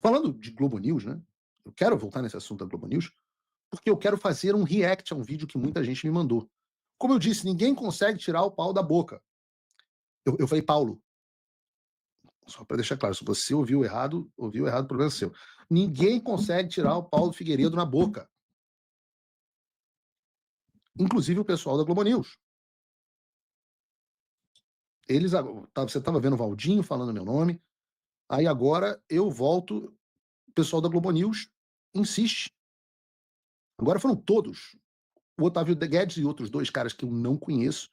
Falando de Globo News, né? Eu quero voltar nesse assunto da Globo News, porque eu quero fazer um react a um vídeo que muita gente me mandou. Como eu disse, ninguém consegue tirar o pau da boca. Eu falei, Paulo, só para deixar claro, se você ouviu errado, o problema é seu. Ninguém consegue tirar o Paulo Figueiredo na boca. Inclusive o pessoal da Globo News. Você estava vendo o Valdinho falando meu nome, aí agora eu volto, o pessoal da Globo News insiste. Agora foram todos, o Otávio Guedes e outros dois caras que eu não conheço,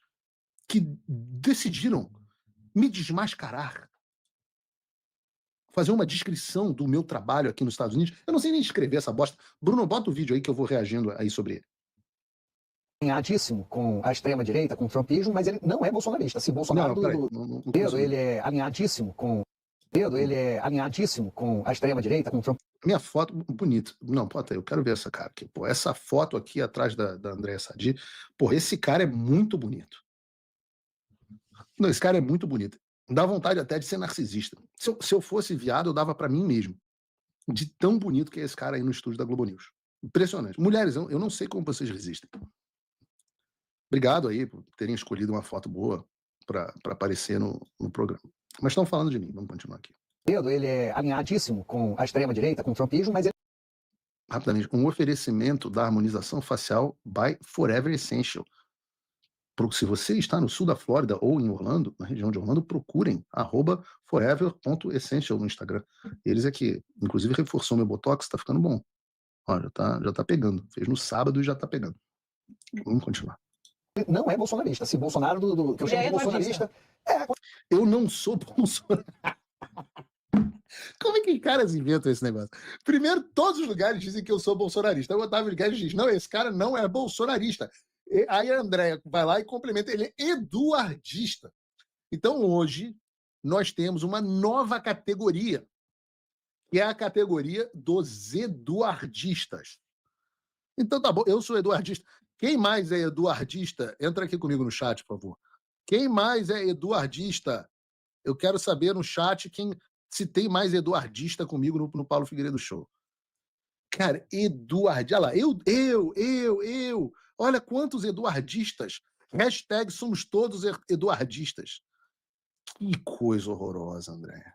que decidiram me desmascarar, fazer uma descrição do meu trabalho aqui nos Estados Unidos. Eu não sei nem escrever essa bosta. Bruno, bota o vídeo aí que eu vou reagindo aí sobre ele. Alinhadíssimo com a extrema-direita, com o trumpismo, mas ele não é bolsonarista. Se Bolsonaro ele é alinhadíssimo com a extrema-direita, com o Trump. Minha foto, bonita. Não, bota aí, eu quero ver essa cara aqui. Pô, essa foto aqui atrás da Andréa Sadi, pô, esse cara é muito bonito. Não, esse cara é muito bonito. Dá vontade até de ser narcisista. Se eu fosse viado, eu dava para mim mesmo. De tão bonito que é esse cara aí no estúdio da Globo News. Impressionante. Mulheres, eu não sei como vocês resistem. Obrigado aí por terem escolhido uma foto boa para aparecer no programa. Mas estão falando de mim, vamos continuar aqui. Ele é alinhadíssimo com a extrema-direita, com o trumpismo, mas ele... Rapidamente, um oferecimento da harmonização facial by Forever Essential. Se você está no sul da Flórida ou em Orlando, na região de Orlando, procurem @forever.essential no Instagram. Eles é que, inclusive, reforçou meu botox, tá ficando bom. Ó, já tá pegando. Fez no sábado e já tá pegando. Vamos continuar. Não é bolsonarista. Se Bolsonaro, que eu chamo de bolsonarista... Eu não sou bolsonarista. Como é que caras inventam esse negócio? Primeiro, todos os lugares dizem que eu sou bolsonarista. O Otávio Guedes diz, não, esse cara não é bolsonarista. Aí a Andréa vai lá e complementa, ele é eduardista. Então hoje nós temos uma nova categoria, que é a categoria dos eduardistas. Então tá bom, eu sou eduardista. Quem mais é eduardista? Entra aqui comigo no chat, por favor. Quem mais é eduardista? Eu quero saber no chat se tem mais eduardista comigo no Paulo Figueiredo Show. Cara, eduardista, olha lá, eu. Olha quantos eduardistas. Hashtag somos todos eduardistas. Que coisa horrorosa, André.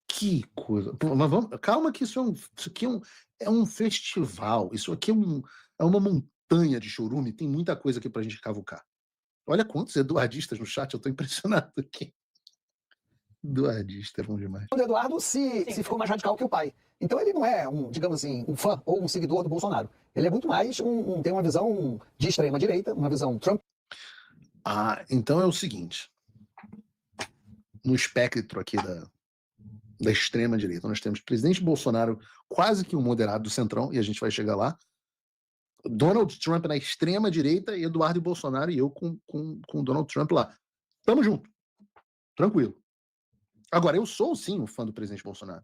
Que coisa. Pô, mas calma que isso aqui é um festival. Isso aqui é uma montanha de chorume. Tem muita coisa aqui pra gente cavucar. Olha quantos eduardistas no chat. Eu tô impressionado aqui. Eduardista é bom demais. O Eduardo se ficou mais radical que o pai. Então ele não é, digamos assim, um fã ou um seguidor do Bolsonaro. Ele é muito mais tem uma visão de extrema-direita, uma visão Trump. Então é o seguinte. No espectro aqui da extrema-direita, nós temos presidente Bolsonaro quase que um moderado do centrão, e a gente vai chegar lá. Donald Trump na extrema-direita e Eduardo Bolsonaro e eu com Donald Trump lá. Tamo junto. Tranquilo. Agora, eu sou sim um fã do presidente Bolsonaro.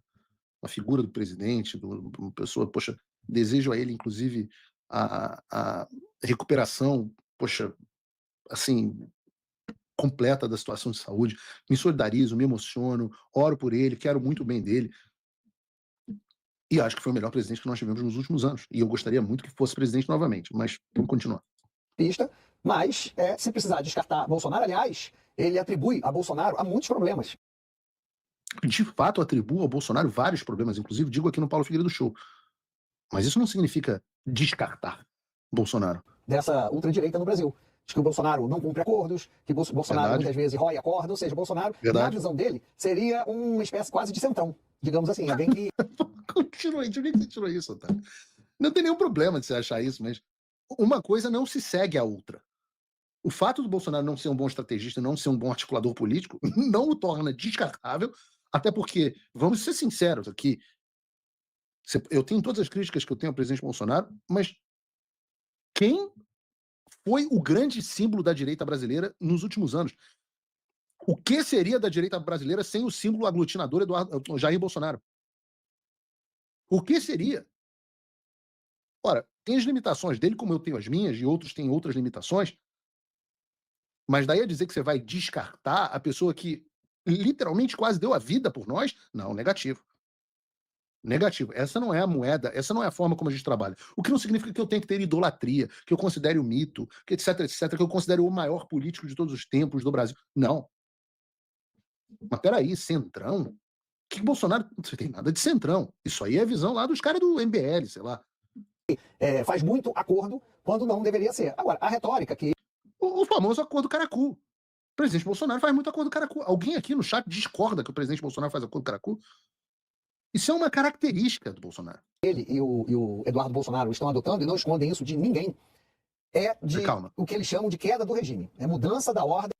Uma figura do presidente, uma pessoa, poxa, desejo a ele, inclusive, a recuperação, poxa, assim, completa da situação de saúde. Me solidarizo, me emociono, oro por ele, quero muito o bem dele. E acho que foi o melhor presidente que nós tivemos nos últimos anos. E eu gostaria muito que fosse presidente novamente, mas vamos continuar. Mas, se precisar descartar Bolsonaro, aliás, ele atribui a Bolsonaro a muitos problemas. De fato, atribuo ao Bolsonaro vários problemas, inclusive digo aqui no Paulo Figueiredo Show. Mas isso não significa descartar Bolsonaro. Dessa ultradireita no Brasil. De que o Bolsonaro não cumpre acordos, que Bolsonaro muitas vezes rói acordos, ou seja, Bolsonaro, na visão dele, seria uma espécie quase de centrão. Digamos assim, alguém que... Continua, de onde você tirou isso, Otávio? Não tem nenhum problema de você achar isso, mas uma coisa não se segue à outra. O fato do Bolsonaro não ser um bom estrategista, não ser um bom articulador político, não o torna descartável. Até porque, vamos ser sinceros aqui, eu tenho todas as críticas que eu tenho ao presidente Bolsonaro, mas quem foi o grande símbolo da direita brasileira nos últimos anos? O que seria da direita brasileira sem o símbolo aglutinador Jair Bolsonaro? O que seria? Ora, tem as limitações dele, como eu tenho as minhas, e outros têm outras limitações, mas daí a dizer que você vai descartar a pessoa que literalmente quase deu a vida por nós? Não, negativo. Negativo. Essa não é a moeda, essa não é a forma como a gente trabalha. O que não significa que eu tenho que ter idolatria, que eu considere o mito, que etc, etc, que eu considere o maior político de todos os tempos do Brasil. Não. Mas peraí, centrão? Que Bolsonaro não tem nada de centrão. Isso aí é a visão lá dos caras do MBL, sei lá. Faz muito acordo quando não deveria ser. Agora, a retórica que... O famoso acordo Caracu. O presidente Bolsonaro faz muito acordo Caracu. Alguém aqui no chat discorda que o presidente Bolsonaro faz acordo Caracu? Isso é uma característica do Bolsonaro. Ele e o Eduardo Bolsonaro estão adotando, e não escondem isso de ninguém, é de o que eles chamam de queda do regime. É mudança da ordem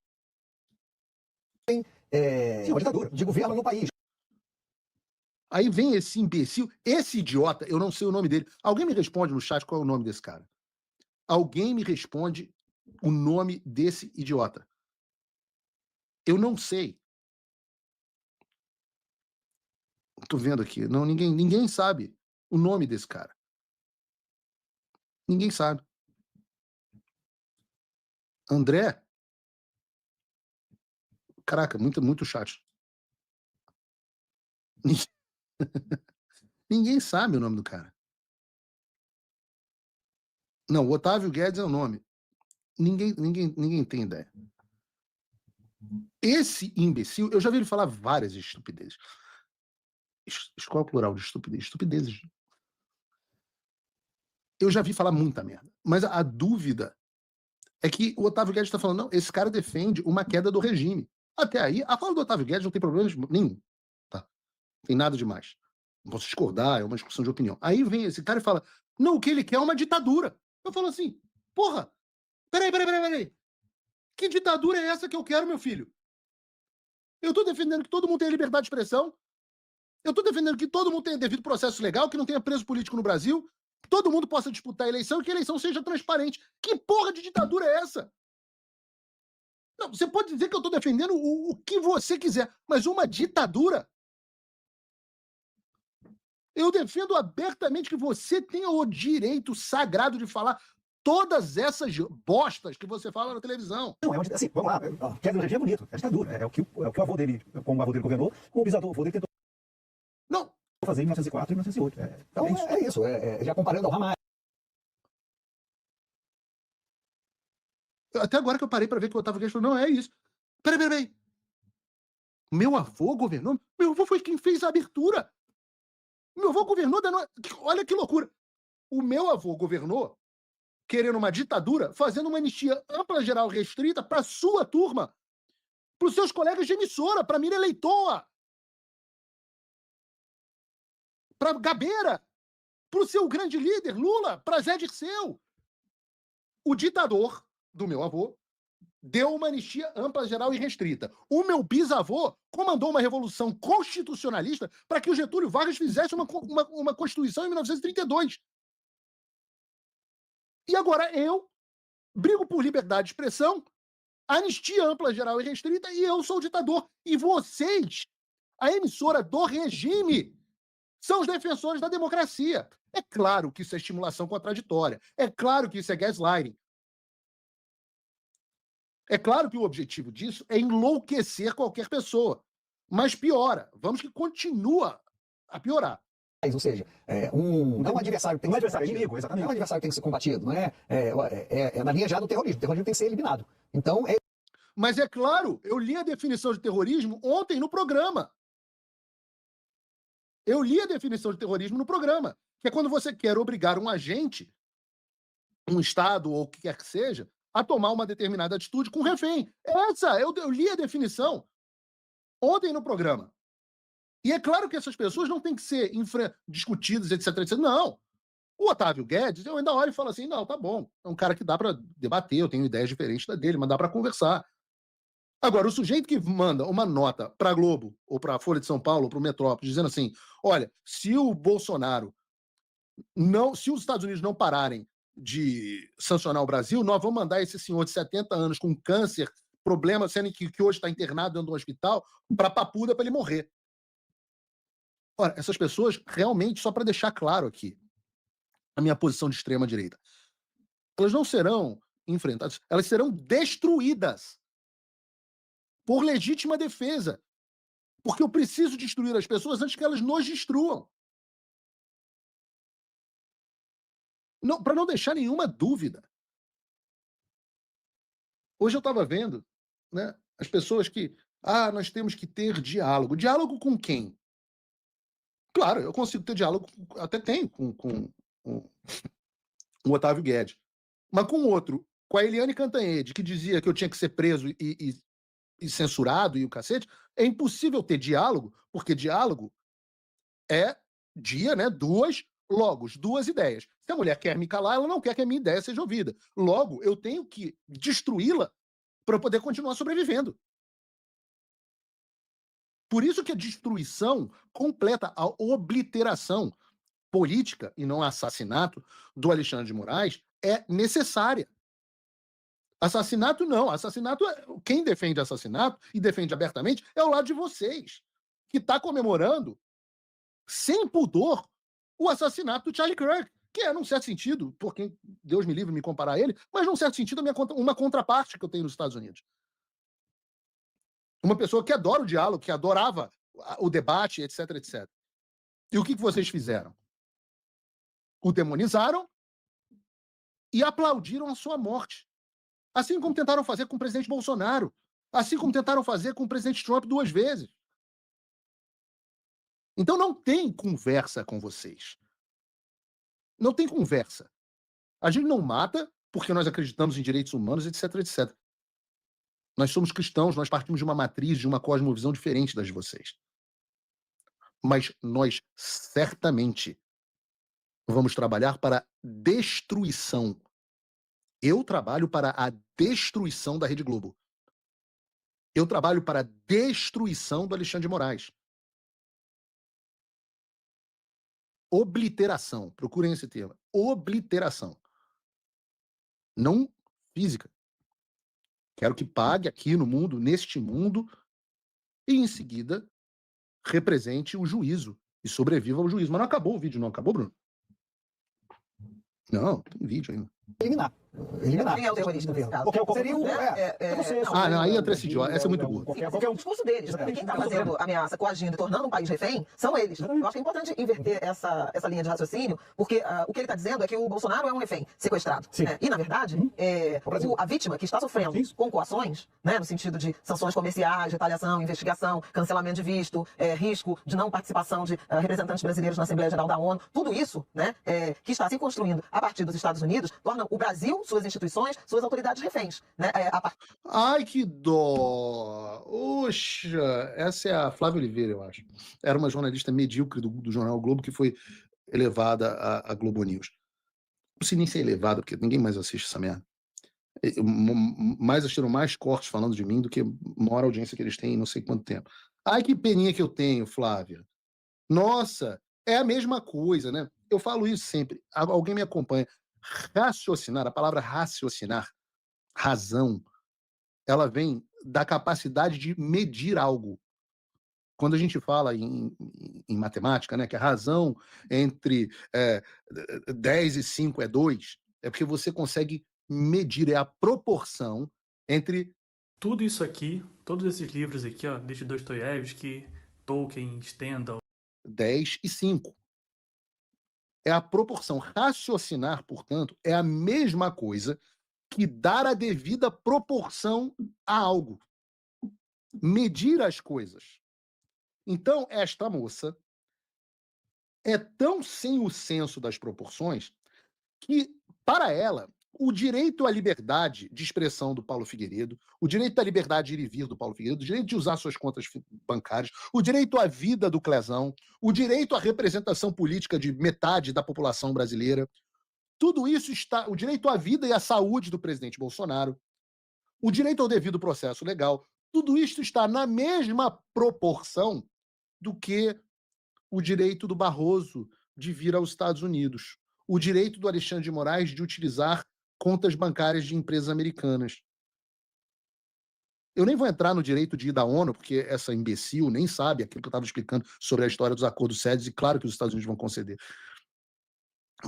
de governo no país. Aí vem esse imbecil, esse idiota, eu não sei o nome dele. Alguém me responde no chat qual é o nome desse cara. Alguém me responde o nome desse idiota. Eu não sei. Tô vendo aqui. Não, ninguém sabe o nome desse cara. Ninguém sabe. André? Caraca, muito chat. Ninguém sabe o nome do cara. Não, o Otávio Guedes é o nome. Ninguém tem ideia. Esse imbecil, eu já vi ele falar várias estupidezes. Qual é o plural de estupidez? Estupidezes. Eu já vi falar muita merda. Mas a dúvida é que o Otávio Guedes está falando, não, esse cara defende uma queda do regime. Até aí, a fala do Otávio Guedes não tem problema nenhum. Tá? Não tem nada demais. Não posso discordar, é uma discussão de opinião. Aí vem esse cara e fala, não, o que ele quer é uma ditadura. Eu falo assim, porra, peraí. Que ditadura é essa que eu quero, meu filho? Eu estou defendendo que todo mundo tenha liberdade de expressão. Eu estou defendendo que todo mundo tenha devido processo legal, que não tenha preso político no Brasil, que todo mundo possa disputar a eleição e que a eleição seja transparente. Que porra de ditadura é essa? Não, você pode dizer que eu estou defendendo o que você quiser, mas uma ditadura? Eu defendo abertamente que você tenha o direito sagrado de falar todas essas bostas que você fala na televisão. Não, assim, vamos lá, queda do regime é bonito, é ditadura, é o que o avô dele, como o avô dele governou, como o bisavô dele tentou fazer em 1904 e 1908. Então é isso, já comparando ao Hamas. Até agora que eu parei para ver que o Otávio Guedes falou, não, é isso. Peraí. Meu avô governou? Meu avô foi quem fez a abertura. Meu avô governou dando... Olha que loucura. O meu avô governou querendo uma ditadura, fazendo uma anistia ampla, geral, restrita para sua turma, para os seus colegas de emissora, para Miriam Leitoa, para Gabeira, para o seu grande líder, Lula, para Zé Dirceu. O ditador do meu avô deu uma anistia ampla, geral e restrita. O meu bisavô comandou uma revolução constitucionalista para que o Getúlio Vargas fizesse uma Constituição em 1932. E agora eu brigo por liberdade de expressão, anistia ampla, geral e restrita, e eu sou o ditador. E vocês, a emissora do regime, são os defensores da democracia. É claro que isso é estimulação contraditória. É claro que isso é gaslighting. É claro que o objetivo disso é enlouquecer qualquer pessoa. Mas piora. Vamos que continua a piorar. Ou seja, não é um adversário que tem que ser combatido. Inimigo, exatamente. Não é um adversário que tem que ser combatido. Não é na linha já do terrorismo. O terrorismo tem que ser eliminado. Então, Mas é claro, eu li a definição de terrorismo ontem no programa. Eu li a definição de terrorismo no programa, que é quando você quer obrigar um agente, um Estado ou o que quer que seja, a tomar uma determinada atitude com refém. Eu li a definição ontem no programa. E é claro que essas pessoas não têm que ser discutidas, etc, etc. Não. O Otávio Guedes, eu ainda olho e falo assim, não, tá bom, é um cara que dá para debater, eu tenho ideias diferentes da dele, mas dá para conversar. Agora, o sujeito que manda uma nota para a Globo, ou para a Folha de São Paulo, ou para o Metrópole, dizendo assim, olha, se o Bolsonaro se os Estados Unidos não pararem de sancionar o Brasil, nós vamos mandar esse senhor de 70 anos com câncer, problema, sendo que hoje está internado dentro do hospital, para Papuda para ele morrer. Ora, essas pessoas, realmente, só para deixar claro aqui, a minha posição de extrema-direita, elas não serão enfrentadas, elas serão destruídas por legítima defesa. Porque eu preciso destruir as pessoas antes que elas nos destruam. Para não deixar nenhuma dúvida. Hoje eu estava vendo, né, as pessoas que, nós temos que ter diálogo. Diálogo com quem? Claro, eu consigo ter diálogo, até tenho, com o Otávio Guedes. Mas com outro, com a Eliane Cantanhede, que dizia que eu tinha que ser preso e censurado e o cacete, é impossível ter diálogo, porque diálogo é né, duas ideias. Se a mulher quer me calar, ela não quer que a minha ideia seja ouvida. Logo, eu tenho que destruí-la para poder continuar sobrevivendo. Por isso que a destruição completa, a obliteração política, e não assassinato, do Alexandre de Moraes é necessária. Assassinato não. Assassinato, quem defende assassinato e defende abertamente é o lado de vocês, que está comemorando, sem pudor, o assassinato do Charlie Kirk, que é, num certo sentido, porque Deus me livre me comparar a ele, mas num certo sentido uma contraparte que eu tenho nos Estados Unidos. Uma pessoa que adora o diálogo, que adorava o debate, etc, etc. E o que vocês fizeram? O demonizaram e aplaudiram a sua morte. Assim como tentaram fazer com o presidente Bolsonaro. Assim como tentaram fazer com o presidente Trump 2 vezes. Então não tem conversa com vocês. Não tem conversa. A gente não mata porque nós acreditamos em direitos humanos, etc, etc. Nós somos cristãos, nós partimos de uma matriz, de uma cosmovisão diferente das de vocês. Mas nós certamente vamos trabalhar para destruição. Eu trabalho para a destruição da Rede Globo. Eu trabalho para a destruição do Alexandre de Moraes. Obliteração. Procurem esse termo. Obliteração. Não física. Quero que pague aqui no mundo, neste mundo, e em seguida represente o juízo e sobreviva ao juízo. Mas não acabou o vídeo, não acabou, Bruno? Não, tem vídeo ainda. Eliminar. Quem é o terrorista nesse caso? Seria o... não, aí é três idiotas. Essa é muito boa. O discurso deles, quem está fazendo ameaça, coagindo e tornando um país refém, são eles. Eu acho que é importante inverter essa linha de raciocínio, porque o que ele está dizendo é que o Bolsonaro é um refém sequestrado. E, na verdade, a vítima que está sofrendo com coações, né, no sentido de sanções comerciais, retaliação, investigação, cancelamento de visto, risco de não participação de representantes brasileiros na Assembleia Geral da ONU, tudo isso, né, que está se construindo a partir dos Estados Unidos, torna o Brasil, suas instituições, suas autoridades reféns. Né? Ai, que dó! Oxa, essa é a Flávia Oliveira, eu acho. Era uma jornalista medíocre do jornal Globo que foi elevada a Globo News. Não sei nem ser elevada, porque ninguém mais assiste essa merda. Assistiram mais cortes falando de mim do que a maior audiência que eles têm em não sei quanto tempo. Ai, que peninha que eu tenho, Flávia. Nossa, é a mesma coisa, né? Eu falo isso sempre. Alguém me acompanha. Raciocinar, a palavra raciocinar, razão, ela vem da capacidade de medir algo. Quando a gente fala em matemática, né, que a razão entre 10 e 5 é 2, é porque você consegue medir, é a proporção entre... Tudo isso aqui, todos esses livros aqui, ó, desde Dostoiévski, Tolkien, Stendhal... 10 e 5. É a proporção. Raciocinar, portanto, é a mesma coisa que dar a devida proporção a algo. Medir as coisas. Então, esta moça é tão sem o senso das proporções que, para ela, o direito à liberdade de expressão do Paulo Figueiredo, o direito à liberdade de ir e vir do Paulo Figueiredo, o direito de usar suas contas bancárias, o direito à vida do Clezão, o direito à representação política de metade da população brasileira, tudo isso está... O direito à vida e à saúde do presidente Bolsonaro, o direito ao devido processo legal, tudo isso está na mesma proporção do que o direito do Barroso de vir aos Estados Unidos, o direito do Alexandre de Moraes de utilizar contas bancárias de empresas americanas. Eu nem vou entrar no direito de ir da ONU, porque essa imbecil nem sabe aquilo que eu estava explicando sobre a história dos acordos SEDES, e claro que os Estados Unidos vão conceder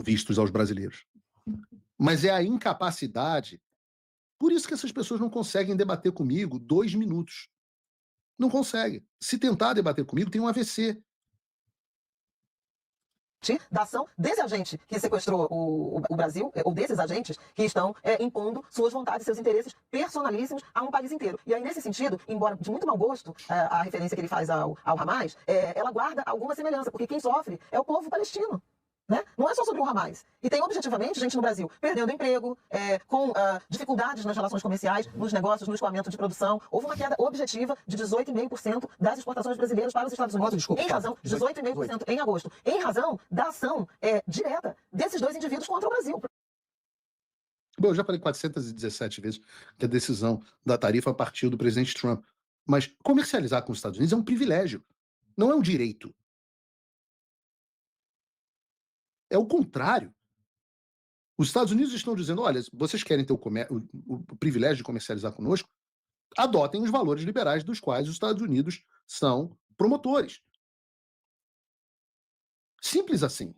vistos aos brasileiros. Mas é a incapacidade. Por isso que essas pessoas não conseguem debater comigo 2 minutos. Não conseguem. Se tentar debater comigo, tem um AVC. da ação desse agente que sequestrou o Brasil, ou desses agentes que estão impondo suas vontades, seus interesses personalíssimos a um país inteiro. E aí, nesse sentido, embora de muito mau gosto a referência que ele faz ao Hamas, ela guarda alguma semelhança, porque quem sofre é o povo palestino. Né? Não é só sobre o Hamas. E tem objetivamente gente no Brasil perdendo emprego, com dificuldades nas relações comerciais, nos negócios, no escoamento de produção. Houve uma queda objetiva de 18,5% das exportações brasileiras para os Estados Unidos. Desculpa, em razão, 18,5% em agosto. Em razão da ação direta desses dois indivíduos contra o Brasil. Bom, eu já falei 417 vezes que a decisão da tarifa partiu do presidente Trump. Mas comercializar com os Estados Unidos é um privilégio, não é um direito. É o contrário. Os Estados Unidos estão dizendo, olha, vocês querem ter o privilégio de comercializar conosco, adotem os valores liberais dos quais os Estados Unidos são promotores. Simples assim.